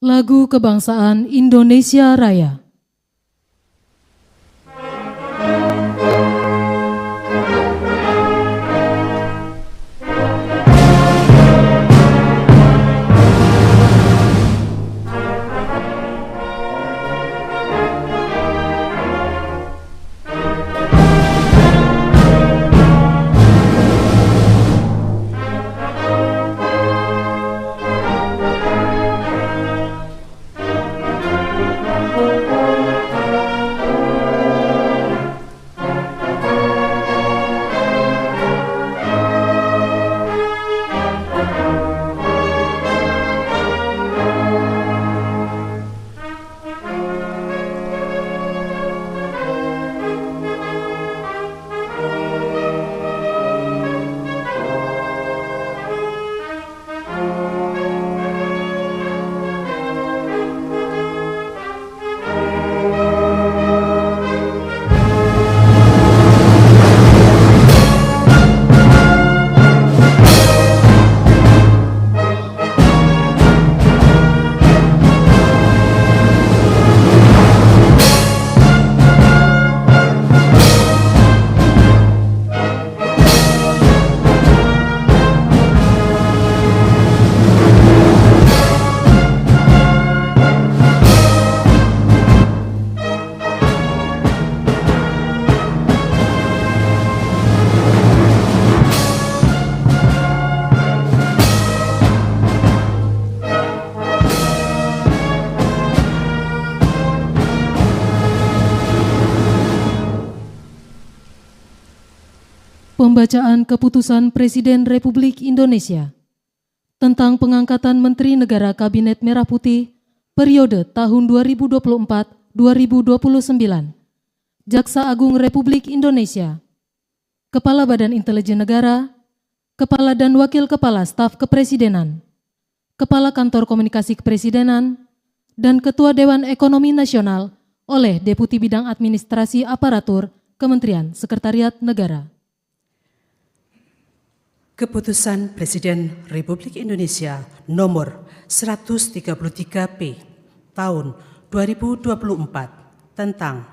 Lagu Kebangsaan Indonesia Raya. Pembacaan Keputusan Presiden Republik Indonesia tentang pengangkatan Menteri Negara Kabinet Merah Putih periode tahun 2024-2029. Jaksa Agung Republik Indonesia, Kepala Badan Intelijen Negara, Kepala dan Wakil Kepala Staf Kepresidenan, Kepala Kantor Komunikasi Kepresidenan, dan Ketua Dewan Ekonomi Nasional oleh Deputi Bidang Administrasi Aparatur Kementerian Sekretariat Negara. Keputusan Presiden Republik Indonesia nomor 133P tahun 2024 tentang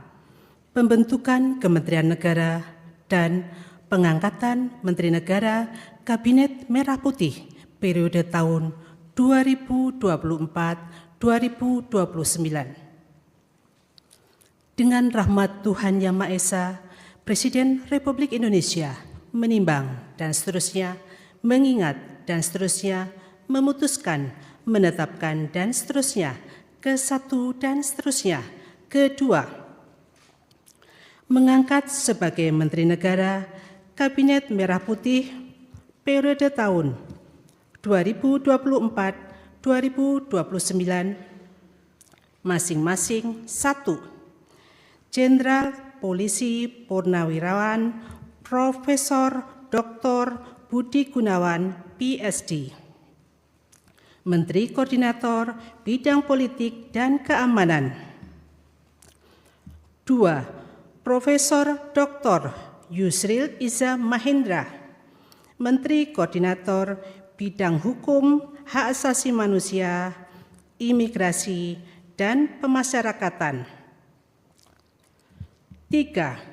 pembentukan Kementerian Negara dan pengangkatan Menteri Negara Kabinet Merah Putih periode tahun 2024-2029. Dengan rahmat Tuhan Yang Maha Esa, Presiden Republik Indonesia menimbang dan seterusnya, mengingat dan seterusnya, memutuskan, menetapkan dan seterusnya, ke satu dan seterusnya, kedua, mengangkat sebagai Menteri Negara Kabinet Merah Putih periode tahun 2024-2029, masing-masing satu, Jenderal Polisi Purnawirawan Profesor Dr. Budi Gunawan, PSD, Menteri Koordinator Bidang Politik dan Keamanan. 2. Profesor Dr. Yusril Iza Mahendra, Menteri Koordinator Bidang Hukum, Hak Asasi Manusia, Imigrasi, dan Pemasyarakatan. 3.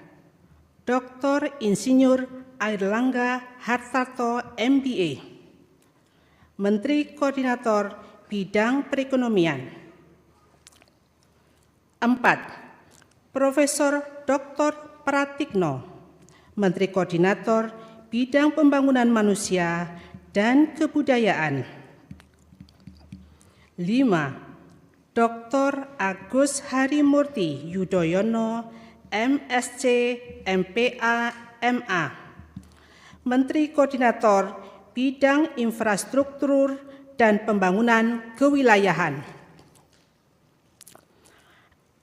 Dr. Insinyur Airlangga Hartarto, MBA, Menteri Koordinator Bidang Perekonomian. 4. Profesor Dr. Pratikno, Menteri Koordinator Bidang Pembangunan Manusia dan Kebudayaan. 5. Dr. Agus Harimurti Yudhoyono, MSc, MPA, MA, Menteri Koordinator Bidang Infrastruktur dan Pembangunan Kewilayahan.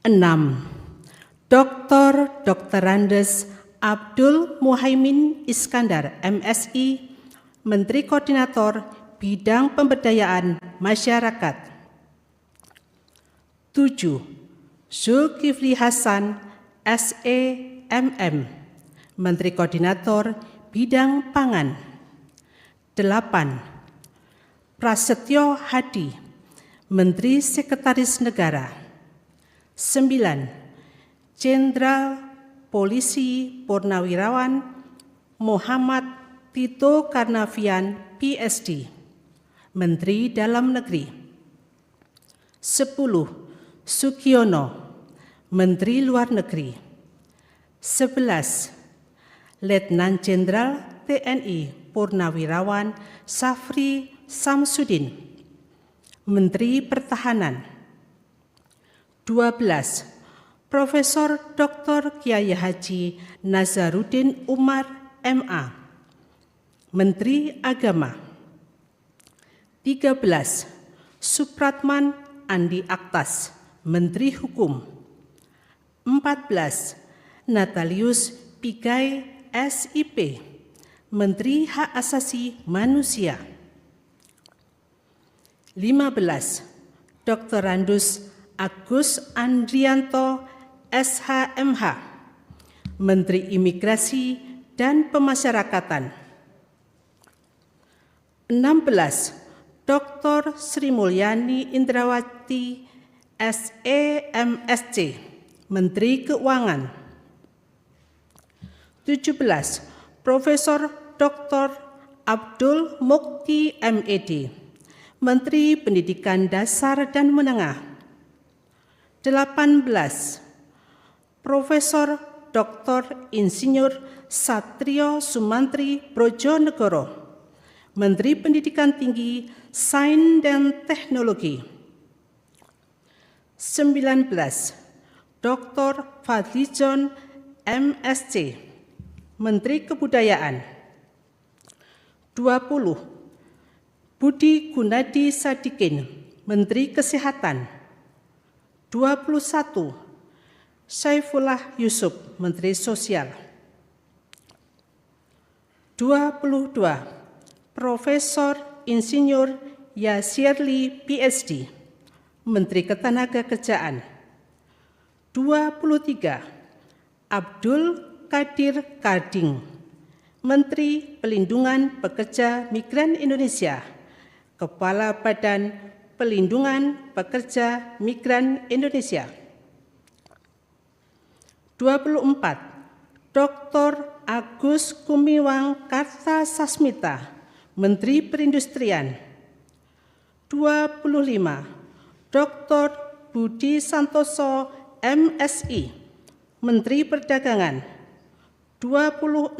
6. Dr. Andes Abdul Muhaimin Iskandar, MSI, Menteri Koordinator Bidang Pemberdayaan Masyarakat. 7. Zulkifli Hasan, SE, MM, Menteri Koordinator Bidang Pangan. 8. Prasetyo Hadi, Menteri Sekretaris Negara. 9. Jenderal Polisi Purnawirawan Muhammad Tito Karnavian, PSD, Menteri Dalam Negeri. 10. Sugiono, Menteri Luar Negeri. 11. Letnan Jenderal TNI Purnawirawan Safri Samsudin, Menteri Pertahanan. 12. Profesor Dr. Kiai Haji Nazaruddin Umar, MA, Menteri Agama. 13. Supratman Andi Aktas, Menteri Hukum. 14. Natalius Pigai, SIP, Menteri Hak Asasi Manusia. 15. Dr. Randus Agus Andrianto, SHMH, Menteri Imigrasi dan Pemasyarakatan. 16. Dr. Sri Mulyani Indrawati, SEMSC, Menteri Keuangan. 17. Profesor Dr. Abdul Mukti, MED, Menteri Pendidikan Dasar dan Menengah. 18. Profesor Dr. Insinyur Satrio Sumantri Brojonegoro, Menteri Pendidikan Tinggi, Sains dan Teknologi. 19. Dr. Fadlizon, MSc, Menteri Kebudayaan. 20. Budi Gunadi Sadikin, Menteri Kesehatan. 21. Saifullah Yusuf, Menteri Sosial. 22. Profesor Insinyur Yasirli, PSD, Menteri Ketenagakerjaan. 23. Abdul Qadir Karding, Menteri Pelindungan Pekerja Migran Indonesia, Kepala Badan Pelindungan Pekerja Migran Indonesia. 24. Dr. Agus Gumiwang Kartasasmita, Menteri Perindustrian. 25. Dr. Budi Santoso, MSI, Menteri Perdagangan. 26.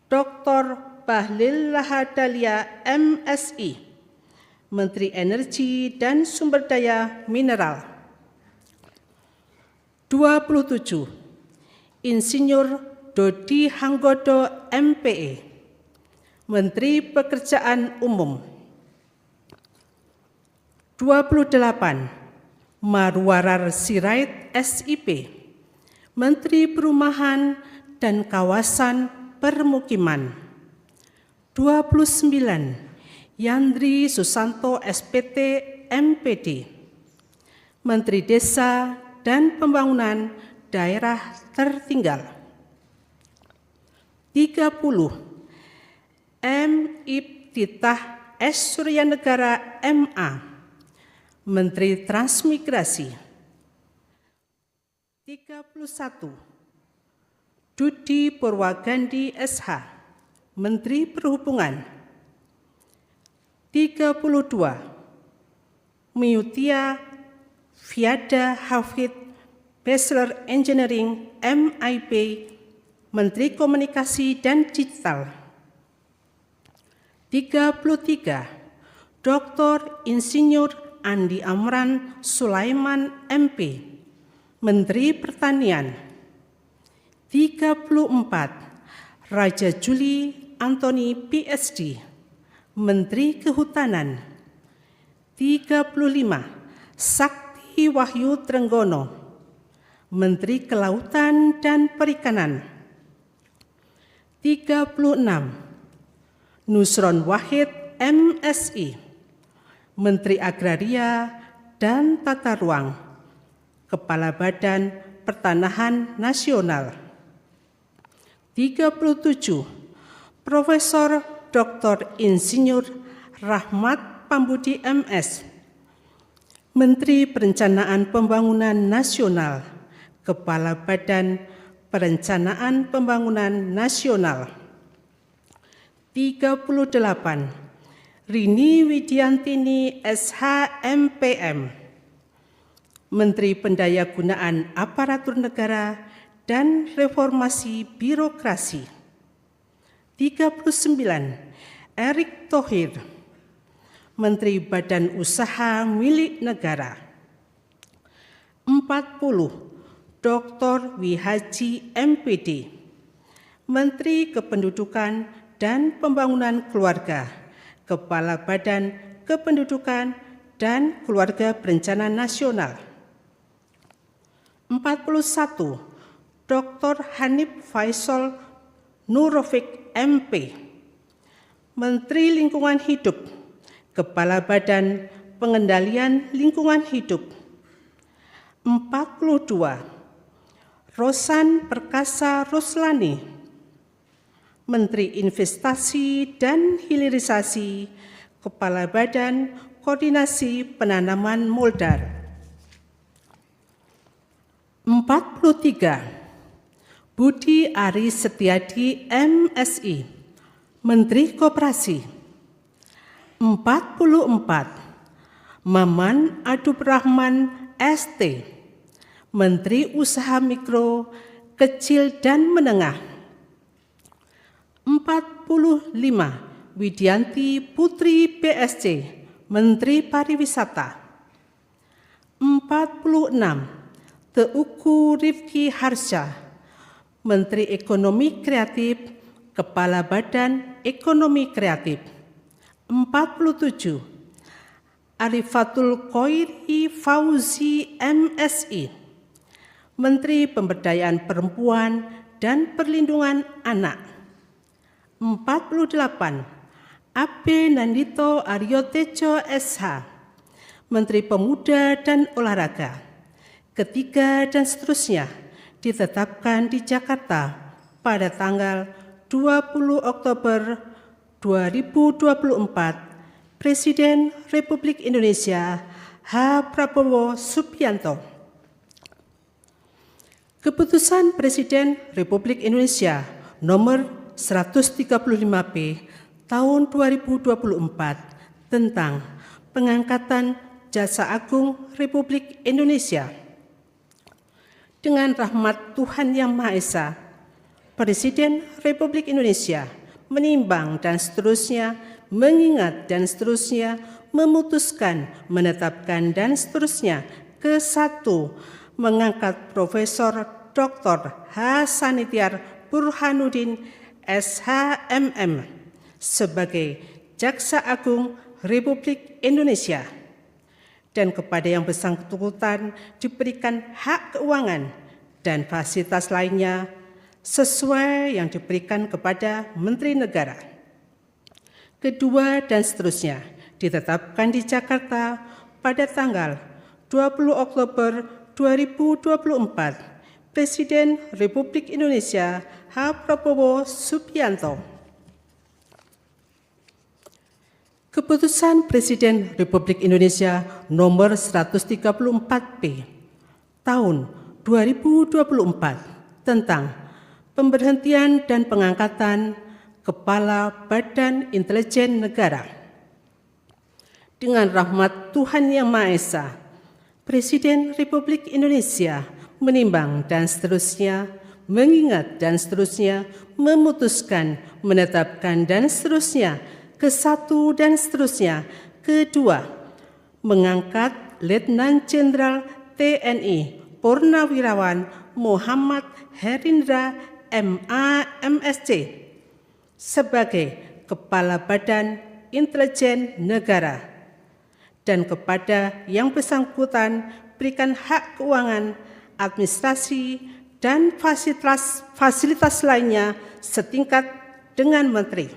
Dr. Bahlil Lahadalia, MSI, Menteri Energi dan Sumber Daya Mineral. 27. Insinyur Dodi Hanggodo, MPE, Menteri Pekerjaan Umum. 28. Marwarar Sirait, SIP, Menteri Perumahan dan Kawasan Permukiman. 29. Yandri Susanto, SPT, MPD, Menteri Desa dan Pembangunan Daerah Tertinggal. 30. M. Ibtitah S. Suryanegara, MA, Menteri Transmigrasi. 31. Dudi Purwagandi, SH, Menteri Perhubungan. 32. Miutia Fiada Hafid, Bachelor Engineering, MIP, Menteri Komunikasi dan Digital. 33. Dr. Insinyur Andi Amran Sulaiman, MP, Menteri Pertanian. 34. Raja Juli Antoni, PSD, Menteri Kehutanan. 35. Sakti Wahyu Trenggono, Menteri Kelautan dan Perikanan. 36. Nusron Wahid, MSI, Menteri Agraria dan Tata Ruang, Kepala Badan Pertanahan Nasional. 37. Profesor Dr. Insinyur Rahmat Pambudi, MS, Menteri Perencanaan Pembangunan Nasional, Kepala Badan Perencanaan Pembangunan Nasional. 38. Rini Widiantini SH.M.Pm, Menteri Pendayagunaan Aparatur Negara dan Reformasi Birokrasi. 39. Erick Thohir, Menteri Badan Usaha Milik Negara. 40. Dr. Wihaji MPD, Menteri Kependudukan dan Pembangunan Keluarga, Kepala Badan Kependudukan dan Keluarga Berencana Nasional. 41. Dr. Hanif Faisal Nurofik MP, Menteri Lingkungan Hidup, Kepala Badan Pengendalian Lingkungan Hidup. 42. Rosan Perkasa Roslani, Menteri Investasi dan Hilirisasi, Kepala Badan Koordinasi Penanaman Modal. 43. Budi Ari Setiadi MSI, Menteri Koperasi. 44. Maman Adub Rahman ST, Menteri Usaha Mikro, Kecil dan Menengah. 45. Widianti Putri BSC, Menteri Pariwisata. 46. Teuku Rifki Harsha, Menteri Ekonomi Kreatif, Kepala Badan Ekonomi Kreatif. 47. Arifatul Khoiri Fauzi MSI, Menteri Pemberdayaan Perempuan dan Perlindungan Anak. 48. Abe Nandito Aryo Tejo SH, Menteri Pemuda dan Olahraga. Ketiga dan seterusnya ditetapkan di Jakarta pada tanggal 20 Oktober 2024, Presiden Republik Indonesia H. Prabowo Subianto. Keputusan Presiden Republik Indonesia nomor 135P tahun 2024 tentang pengangkatan Jaksa Agung Republik Indonesia. Dengan rahmat Tuhan Yang Maha Esa, Presiden Republik Indonesia menimbang dan seterusnya, mengingat dan seterusnya, memutuskan, menetapkan dan seterusnya. ke-1 mengangkat Profesor Dr. H. Sanitiar Burhanuddin SH.MM sebagai Jaksa Agung Republik Indonesia, dan kepada yang bersangkutan diberikan hak keuangan dan fasilitas lainnya sesuai yang diberikan kepada Menteri Negara. Kedua dan seterusnya ditetapkan di Jakarta pada tanggal 20 Oktober 2024, Presiden Republik Indonesia H. Prabowo Subianto. Keputusan Presiden Republik Indonesia nomor 134P tahun 2024 tentang pemberhentian dan pengangkatan Kepala Badan Intelijen Negara. Dengan rahmat Tuhan Yang Maha Esa, Presiden Republik Indonesia menimbang dan seterusnya, mengingat dan seterusnya, memutuskan, menetapkan dan seterusnya, ke-1 dan seterusnya. Kedua, mengangkat Letnan Jenderal TNI Purnawirawan Muhammad Herindra MA MSc sebagai Kepala Badan Intelijen Negara, dan kepada yang bersangkutan berikan hak keuangan, administrasi, dan fasilitas lainnya setingkat dengan Menteri.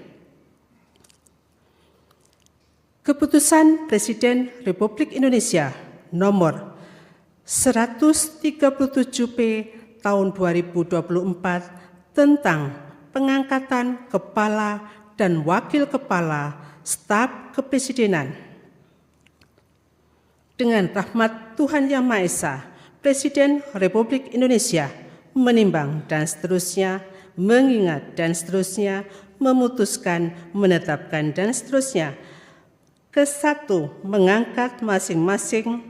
Keputusan Presiden Republik Indonesia nomor 137P tahun 2024 tentang pengangkatan Kepala dan Wakil Kepala Staf Kepresidenan. Dengan rahmat Tuhan Yang Maha Esa, Presiden Republik Indonesia menimbang dan seterusnya, mengingat dan seterusnya, memutuskan, menetapkan dan seterusnya. Ke-1, mengangkat masing-masing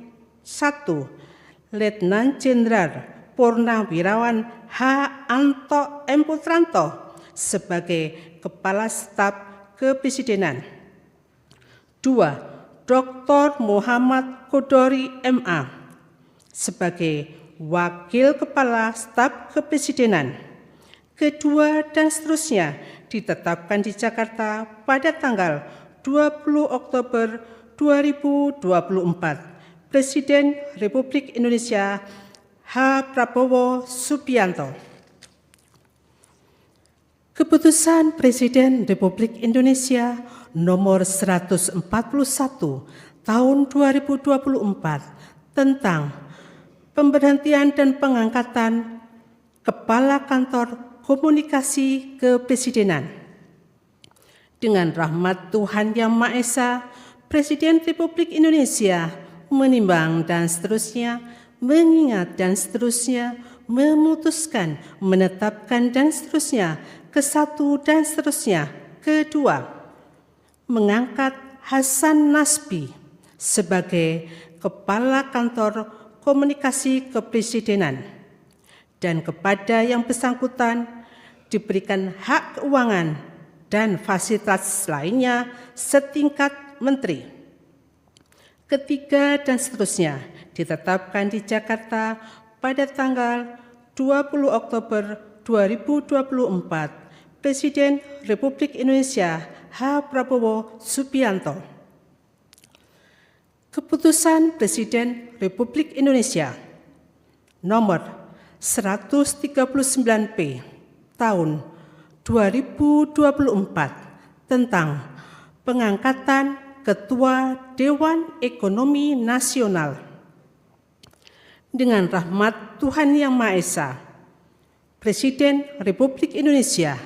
1. Letnan Jenderal Purnawirawan H. Anto M. Putranto sebagai Kepala Staf Kepresidenan. 2. Dr. Muhammad Kodori MA sebagai Wakil Kepala Staf Kepresidenan. Kedua dan seterusnya ditetapkan di Jakarta pada tanggal 20 Oktober 2024. Presiden Republik Indonesia H. Prabowo Subianto. Keputusan Presiden Republik Indonesia nomor 141 tahun 2024 tentang pemberhentian dan pengangkatan Kepala Kantor Komunikasi Kepresidenan. Dengan rahmat Tuhan Yang Maha Esa, Presiden Republik Indonesia menimbang dan seterusnya, mengingat dan seterusnya, memutuskan, menetapkan dan seterusnya, ke-1 dan seterusnya. Kedua, mengangkat Hasan Nasbi sebagai Kepala Kantor Komunikasi Kepresidenan dan kepada yang bersangkutan diberikan hak keuangan dan fasilitas lainnya setingkat menteri. Ketiga dan seterusnya ditetapkan di Jakarta pada tanggal 20 Oktober 2024. Presiden Republik Indonesia H. Prabowo Subianto. Keputusan Presiden Republik Indonesia nomor 139P tahun 2024 tentang pengangkatan Ketua Dewan Ekonomi Nasional. Dengan rahmat Tuhan Yang Maha Esa, Presiden Republik Indonesia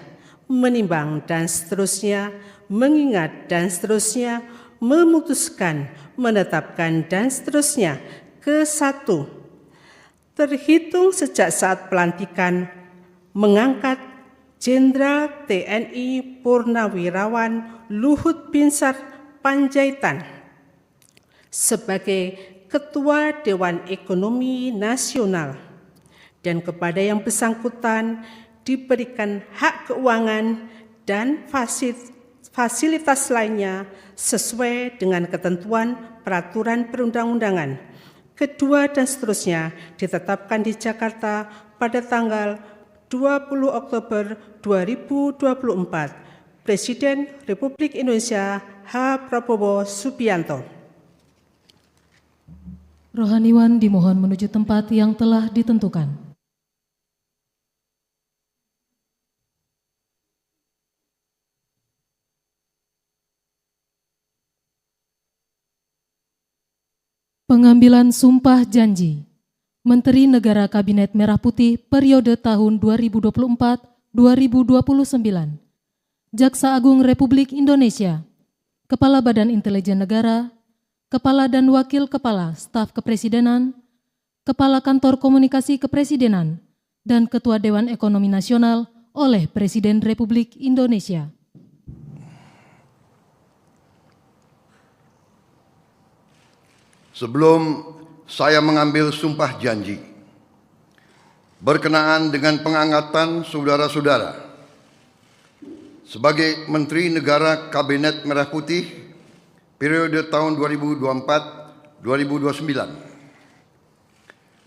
menimbang dan seterusnya, mengingat dan seterusnya, memutuskan, menetapkan dan seterusnya. Ke-1, terhitung sejak saat pelantikan mengangkat Jenderal TNI Purnawirawan Luhut Binsar Panjaitan sebagai Ketua Dewan Ekonomi Nasional dan kepada yang bersangkutan diberikan hak keuangan dan fasilitas lainnya sesuai dengan ketentuan peraturan perundang-undangan. Kedua dan seterusnya ditetapkan di Jakarta pada tanggal 20 Oktober 2024. Presiden Republik Indonesia H. Prabowo Subianto. Rohaniwan dimohon menuju tempat yang telah ditentukan. Pengambilan sumpah janji Menteri Negara Kabinet Merah Putih periode tahun 2024-2029. Jaksa Agung Republik Indonesia, Kepala Badan Intelijen Negara, Kepala dan Wakil Kepala Staf Kepresidenan, Kepala Kantor Komunikasi Kepresidenan, dan Ketua Dewan Ekonomi Nasional oleh Presiden Republik Indonesia. Sebelum saya mengambil sumpah janji berkenaan dengan pengangkatan saudara-saudara sebagai Menteri Negara Kabinet Merah Putih periode tahun 2024-2029,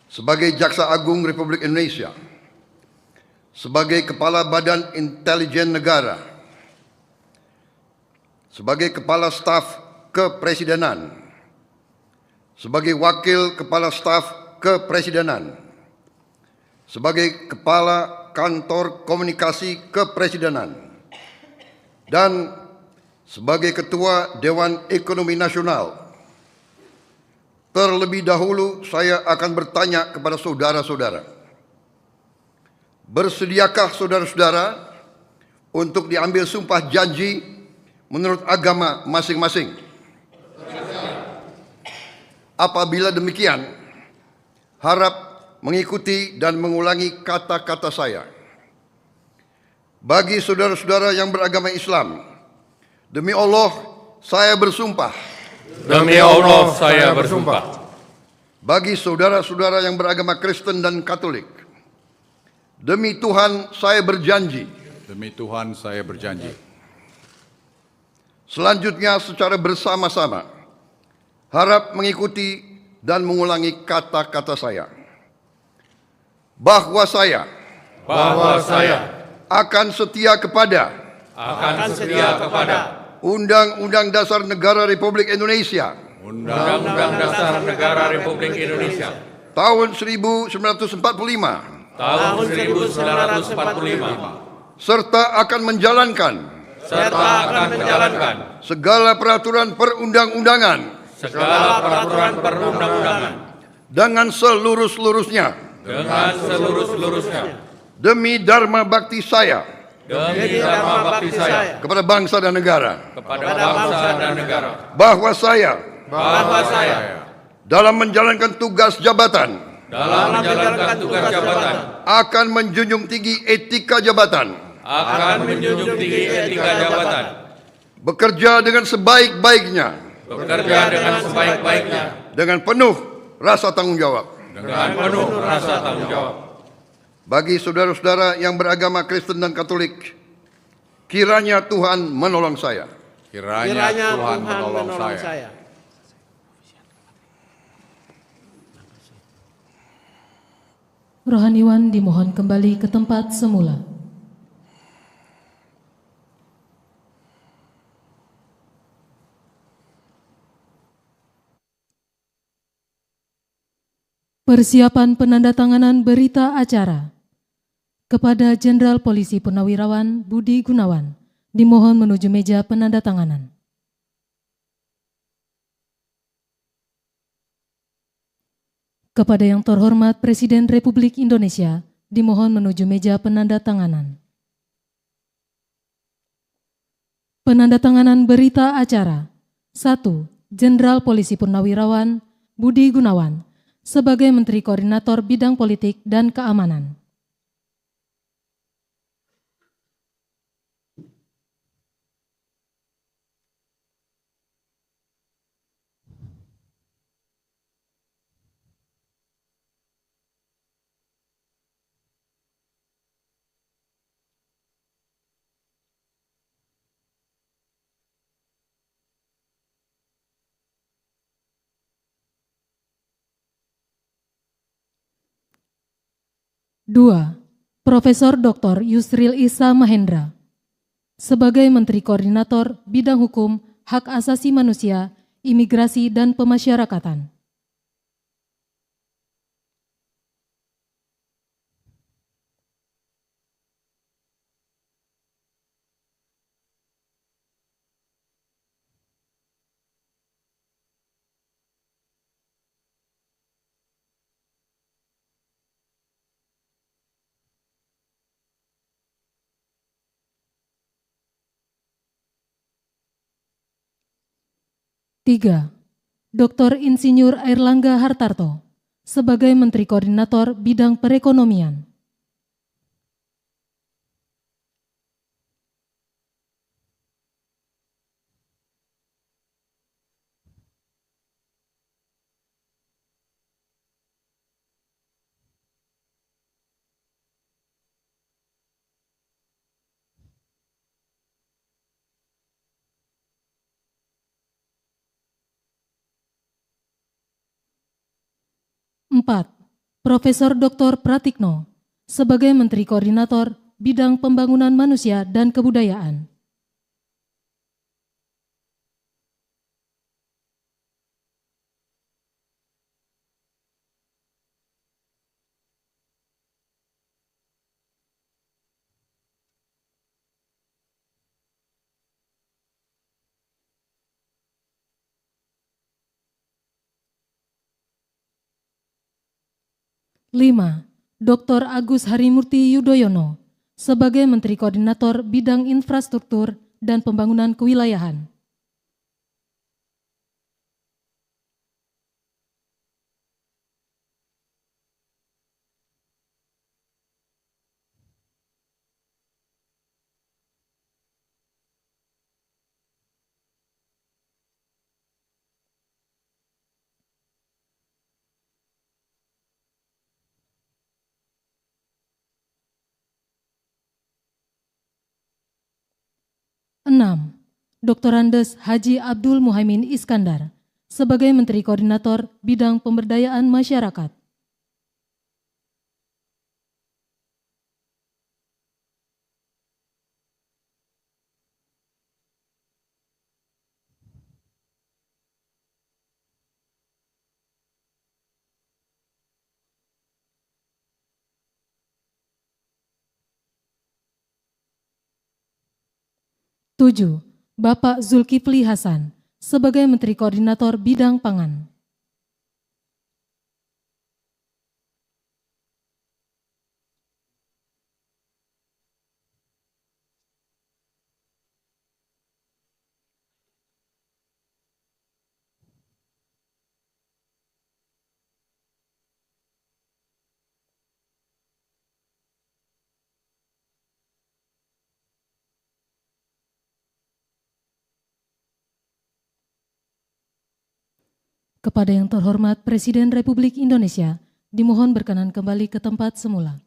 sebagai Jaksa Agung Republik Indonesia, sebagai Kepala Badan Intelijen Negara, sebagai Kepala Staf Kepresidenan, sebagai Wakil Kepala Staf Kepresidenan, sebagai Kepala Kantor Komunikasi Kepresidenan, dan sebagai Ketua Dewan Ekonomi Nasional. Terlebih dahulu saya akan bertanya kepada saudara-saudara, bersediakah saudara-saudara untuk diambil sumpah janji menurut agama masing-masing? Apabila demikian, harap mengikuti dan mengulangi kata-kata saya. Bagi saudara-saudara yang beragama Islam, demi Allah saya bersumpah. Demi Allah saya bersumpah. Bagi saudara-saudara yang beragama Kristen dan Katolik, demi Tuhan saya berjanji. Demi Tuhan saya berjanji. Selanjutnya secara bersama-sama, harap mengikuti dan mengulangi kata-kata saya. Bahwa saya akan setia kepada Undang-Undang Dasar Negara Republik Indonesia Undang-Undang Dasar Negara Republik Indonesia tahun 1945 serta akan menjalankan segala peraturan perundang-undangan dengan seluruh-seluruhnya demi dharma bakti saya kepada bangsa dan negara. Bahwa saya dalam menjalankan tugas jabatan akan menjunjung tinggi etika jabatan, bekerja dengan sebaik-baiknya, dengan penuh rasa tanggung jawab. Bagi saudara-saudara yang beragama Kristen dan Katolik, kiranya Tuhan menolong saya. Kiranya Tuhan menolong saya. Rohaniwan dimohon kembali ke tempat semula. Persiapan penandatanganan berita acara. Kepada Jenderal Polisi Purnawirawan Budi Gunawan, dimohon menuju meja penandatanganan. Kepada yang terhormat Presiden Republik Indonesia, dimohon menuju meja penandatanganan. Penandatanganan berita acara. 1. Jenderal Polisi Purnawirawan Budi Gunawan sebagai Menteri Koordinator Bidang Politik dan Keamanan. Dua, Profesor Dr. Yusril Issa Mahendra sebagai Menteri Koordinator Bidang Hukum, Hak Asasi Manusia, Imigrasi dan Pemasyarakatan. Tiga, Dr. Insinyur Airlangga Hartarto sebagai Menteri Koordinator Bidang Perekonomian. Empat, Profesor Dr. Pratikno sebagai Menteri Koordinator Bidang Pembangunan Manusia dan Kebudayaan. Lima, Dr. Agus Harimurti Yudhoyono sebagai Menteri Koordinator Bidang Infrastruktur dan Pembangunan Kewilayahan. 6. Dr. Andes Haji Abdul Muhaimin Iskandar sebagai Menteri Koordinator Bidang Pemberdayaan Masyarakat. 7. Bapak Zulkifli Hasan sebagai Menteri Koordinator Bidang Pangan. 8. Kepada yang terhormat Presiden Republik Indonesia, dimohon berkenan kembali ke tempat semula.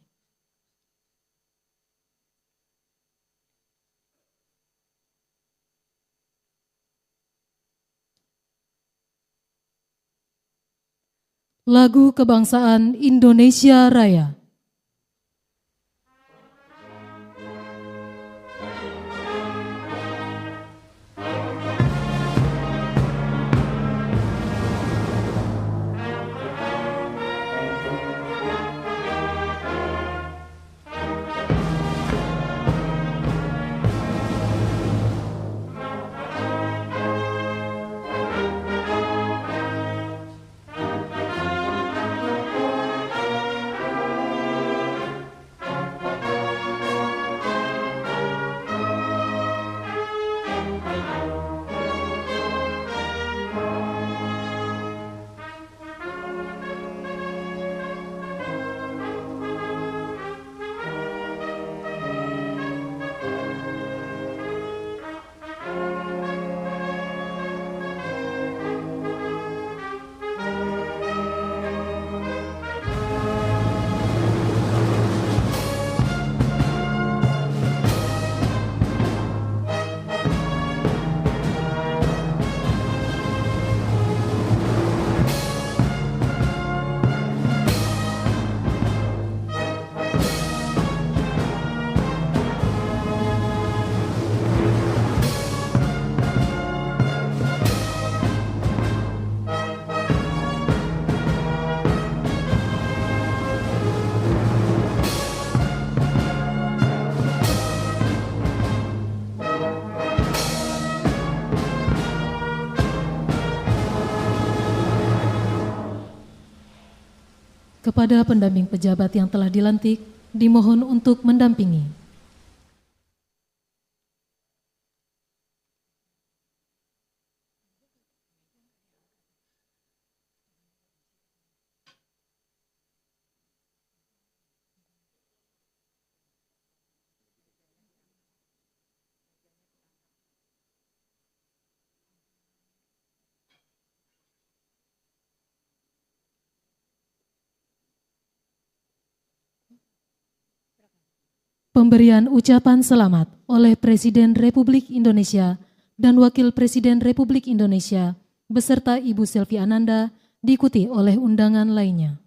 Lagu Kebangsaan Indonesia Raya. Kepada pendamping pejabat yang telah dilantik, dimohon untuk mendampingi. Pemberian ucapan selamat oleh Presiden Republik Indonesia dan Wakil Presiden Republik Indonesia beserta Ibu Selvi Ananda diikuti oleh undangan lainnya.